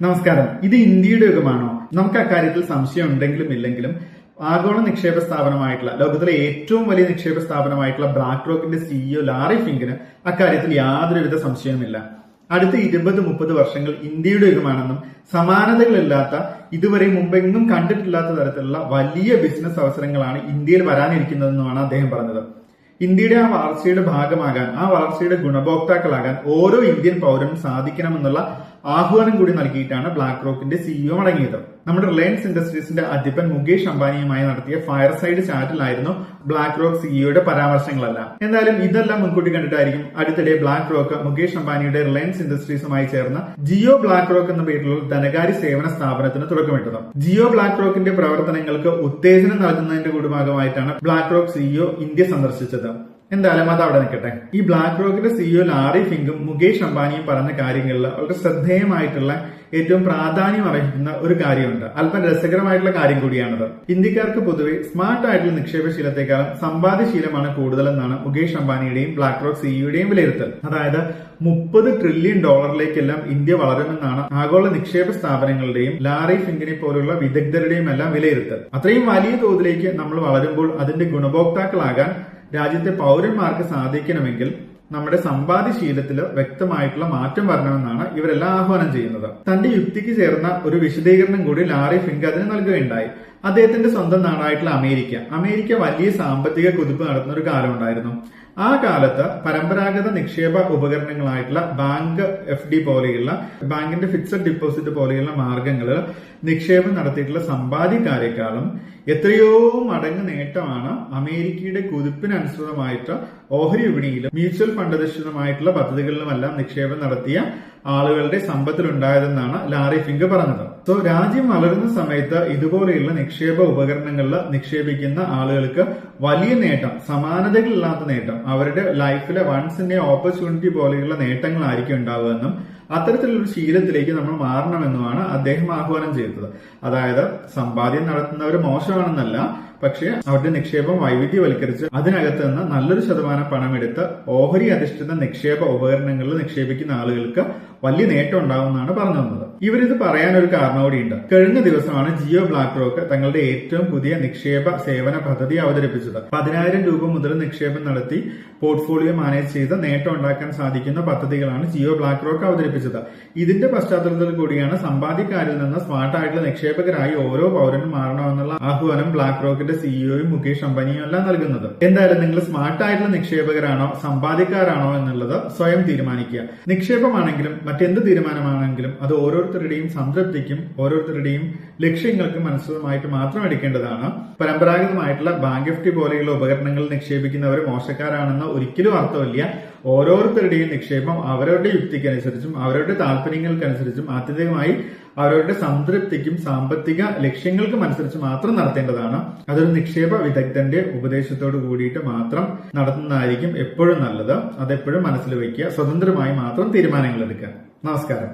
നമസ്കാരം. ഇത് ഇന്ത്യയുടെ യുഗമാണോ? നമുക്ക് അക്കാര്യത്തിൽ സംശയം ഉണ്ടെങ്കിലും ഇല്ലെങ്കിലും ആഗോള നിക്ഷേപ സ്ഥാപനമായിട്ടുള്ള ലോകത്തിലെ ഏറ്റവും വലിയ നിക്ഷേപ സ്ഥാപനമായിട്ടുള്ള ബ്ലാക്ക് റോക്കിന്റെ സിഇഒ ലാറി ഫിങ്കിന് അക്കാര്യത്തിൽ യാതൊരുവിധ സംശയവുമില്ല. അടുത്ത 20-30 വർഷങ്ങൾ ഇന്ത്യയുടെ യുഗമാണെന്നും സമാനതകളില്ലാത്ത ഇതുവരെ മുമ്പെങ്ങും കണ്ടിട്ടില്ലാത്ത തരത്തിലുള്ള വലിയ ബിസിനസ് അവസരങ്ങളാണ് ഇന്ത്യയിൽ വരാനിരിക്കുന്നതെന്നുമാണ് അദ്ദേഹം പറഞ്ഞത്. ഇന്ത്യയുടെ ആ വളർച്ചയുടെ ഭാഗമാകാൻ, ആ വളർച്ചയുടെ ഗുണഭോക്താക്കളാകാൻ ഓരോ ഇന്ത്യൻ പൗരനും സാധിക്കണമെന്നുള്ള ആഹ്വാനം കൂടി നൽകിയിട്ടാണ് ബ്ലാക്ക് റോക്കിന്റെ സിഇഒ മടങ്ങിയത്. നമ്മുടെ റിലയൻസ് ഇൻഡസ്ട്രീസിന്റെ അധിപൻ മുകേഷ് അംബാനിയുമായി നടത്തിയ ഫയർ സൈഡ് ചാറ്റിലായിരുന്നു ബ്ലാക്ക് റോക്ക് സിഇഒയുടെ പരാമർശങ്ങളെല്ലാം. എന്തായാലും ഇതെല്ലാം മുൻകൂട്ടി കണ്ടിട്ടായിരിക്കും അടുത്തിടെ ബ്ലാക്ക് റോക്ക് മുകേഷ് അംബാനിയുടെ റിലയൻസ് ഇൻഡസ്ട്രീസുമായി ചേർന്ന് ജിയോ ബ്ലാക്ക് റോക്ക് എന്ന പേരിലുള്ള ധനകാര്യ സേവന സ്ഥാപനത്തിന് തുടക്കമിട്ടത്. ജിയോ ബ്ലാക്ക് റോക്കിന്റെ പ്രവർത്തനങ്ങൾക്ക് ഉത്തേജനം നൽകുന്നതിന്റെ കൂടി ഭാഗമായിട്ടാണ് ബ്ലാക്ക് റോക്ക് സിഇഒ ഇന്ത്യ സന്ദർശിച്ചത്. എന്തായാലും അത് അവിടെ നിൽക്കട്ടെ. ഈ ബ്ലാക്ക് റോക്കിന്റെ സിഇഒ ലാറി ഫിങ്കും മുകേഷ് അംബാനിയും പറഞ്ഞ കാര്യങ്ങളിൽ വളരെ ശ്രദ്ധേയമായിട്ടുള്ള ഏറ്റവും പ്രാധാന്യം അർഹിക്കുന്ന ഒരു കാര്യമുണ്ട്. അല്പം രസകരമായിട്ടുള്ള കാര്യം കൂടിയാണത്. ഇന്ത്യക്കാർക്ക് പൊതുവെ സ്മാർട്ട് ആയിട്ടുള്ള നിക്ഷേപശീലത്തെക്കാളും സമ്പാദ്യശീലമാണ് കൂടുതലെന്നാണ് മുകേഷ് അംബാനിയുടെയും ബ്ലാക്ക് റോക്ക് സിഇഒയുടെയും വിലയിരുത്തൽ. അതായത് $30 ട്രില്യൺ ഇന്ത്യ വളരുമെന്നാണ് ആഗോള നിക്ഷേപ സ്ഥാപനങ്ങളുടെയും ലാറി ഫിങ്കിനെ പോലുള്ള വിദഗ്ധരുടെയും എല്ലാം വിലയിരുത്തൽ. അത്രയും വലിയ തോതിലേക്ക് നമ്മൾ വളരുമ്പോൾ അതിന്റെ ഗുണഭോക്താക്കളാകാൻ രാജ്യത്തെ പൗരന്മാർക്ക് സാധിക്കണമെങ്കിൽ നമ്മുടെ സമ്പാദ്യശീലത്തിൽ വ്യക്തമായിട്ടുള്ള മാറ്റം വരണമെന്നാണ് ഇവരെല്ലാം ആഹ്വാനം ചെയ്യുന്നത്. തന്റെ യുക്തിക്ക് ചേർന്ന ഒരു വിശദീകരണം കൂടി ലാറി ഫിങ്ക് അതിന് നൽകുകയുണ്ടായി. അദ്ദേഹത്തിന്റെ സ്വന്തം നാടായിട്ടുള്ള അമേരിക്ക വലിയ സാമ്പത്തിക കുതിപ്പ് നടത്തുന്ന ഒരു കാലം ഉണ്ടായിരുന്നു. ആ കാലത്ത് പരമ്പരാഗത നിക്ഷേപ ഉപകരണങ്ങളായിട്ടുള്ള ബാങ്ക് FD പോലെയുള്ള ബാങ്കിന്റെ ഫിക്സഡ് ഡിപ്പോസിറ്റ് പോലെയുള്ള മാർഗങ്ങളിൽ നിക്ഷേപം നടത്തിയിട്ടുള്ള സമ്പാദ്യക്കാരെക്കാളും എത്രയോ മടങ്ങ് നേട്ടമാണ് അമേരിക്കയുടെ കുതിപ്പിനനുസൃതമായിട്ട് ഓഹരി വിപണിയിലും മ്യൂച്വൽ ഫണ്ട് അധിഷ്ഠിതമായിട്ടുള്ള പദ്ധതികളിലുമെല്ലാം നിക്ഷേപം നടത്തിയ ആളുകളുടെ സമ്പത്തിലുണ്ടായതെന്നാണ് ലാറി ഫിങ്ക് പറഞ്ഞത്. സോ രാജ്യം വളരുന്ന സമയത്ത് ഇതുപോലെയുള്ള നിക്ഷേപ ഉപകരണങ്ങളിൽ നിക്ഷേപിക്കുന്ന ആളുകൾക്ക് വലിയ നേട്ടം, സമാനതകളില്ലാത്ത നേട്ടം, അവരുടെ ലൈഫിലെ വൺസ് ഇൻ എ ഓപ്പർച്യൂണിറ്റി പോലെയുള്ള നേട്ടങ്ങളായിരിക്കും ഉണ്ടാവുകയെന്നും അത്തരത്തിലുള്ള ശീലത്തിലേക്ക് നമ്മൾ മാറണമെന്നുമാണ് അദ്ദേഹം ആഹ്വാനം ചെയ്തത്. അതായത് സമ്പാദ്യം നടത്തുന്നവർ മോശമാണെന്നല്ല, പക്ഷേ അവരുടെ നിക്ഷേപം വൈവിധ്യവൽക്കരിച്ച് അതിനകത്ത് നിന്ന് നല്ലൊരു ശതമാനം പണമെടുത്ത് ഓഹരി അധിഷ്ഠിത നിക്ഷേപ ഉപകരണങ്ങളിൽ നിക്ഷേപിക്കുന്ന ആളുകൾക്ക് വലിയ നേട്ടം ഉണ്ടാവുമെന്നാണ് പറഞ്ഞു തന്നത്. ഇവരിത് പറയാനൊരു കാരണം കൂടിയുണ്ട്. കഴിഞ്ഞ ദിവസമാണ് ജിയോ ബ്ലാക്ക് റോക്ക് തങ്ങളുടെ ഏറ്റവും പുതിയ നിക്ഷേപ സേവന പദ്ധതി അവതരിപ്പിച്ചത്. 10,000 രൂപ മുതൽ നിക്ഷേപം നടത്തി പോർട്ട്ഫോളിയോ മാനേജ് ചെയ്ത് നേട്ടം ഉണ്ടാക്കാൻ സാധിക്കുന്ന പദ്ധതികളാണ് ജിയോ ബ്ലാക്ക് റോക്ക് അവതരിപ്പിച്ചത്. ഇതിന്റെ പശ്ചാത്തലത്തിൽ കൂടിയാണ് സമ്പാദ്യക്കാരിൽ നിന്ന് സ്മാർട്ട് ആയിട്ടുള്ള നിക്ഷേപകരായി ഓരോ പൗരനും മാറണമെന്നുള്ള ആഹ്വാനം ബ്ലാക്ക് റോക്കിന്റെ സിഇഒയും മുകേഷ് അംബാനിയും എല്ലാം നൽകുന്നത്. എന്തായാലും നിങ്ങൾ സ്മാർട്ട് ആയിട്ടുള്ള നിക്ഷേപകരാണോ സമ്പാദ്യക്കാരാണോ എന്നുള്ളത് സ്വയം തീരുമാനിക്കുക. നിക്ഷേപമാണെങ്കിലും മറ്റെന്ത് തീരുമാനമാണെങ്കിലും അത് ഓരോരുത്തരുടെയും സംതൃപ്തിക്കും ഓരോരുത്തരുടെയും ലക്ഷ്യങ്ങൾക്കും അനുസൃതമായിട്ട് മാത്രം എടുക്കേണ്ടതാണ്. പരമ്പരാഗതമായിട്ടുള്ള ബാങ്ക് FD പോലെയുള്ള ഉപകരണങ്ങളിൽ നിക്ഷേപിക്കുന്നവർ മോശക്കാരാണെന്ന് ഒരിക്കലും അർത്ഥമില്ല. ഓരോരുത്തരുടെയും നിക്ഷേപം അവരവരുടെ യുക്തിക്കനുസരിച്ചും അവരുടെ താല്പര്യങ്ങൾക്കനുസരിച്ചും ആത്യന്തികമായി അവരുടെ സംതൃപ്തിക്കും സാമ്പത്തിക ലക്ഷ്യങ്ങൾക്കും അനുസരിച്ച് മാത്രം നടത്തേണ്ടതാണ്. അതൊരു നിക്ഷേപ വിദഗ്ധന്റെ ഉപദേശത്തോട് കൂടിയിട്ട് മാത്രം നടത്തുന്നതായിരിക്കും എപ്പോഴും നല്ലത്. അതെപ്പോഴും മനസ്സിൽ വയ്ക്കുക. സ്വതന്ത്രമായി മാത്രം തീരുമാനങ്ങൾ എടുക്കുക. നമസ്കാരം.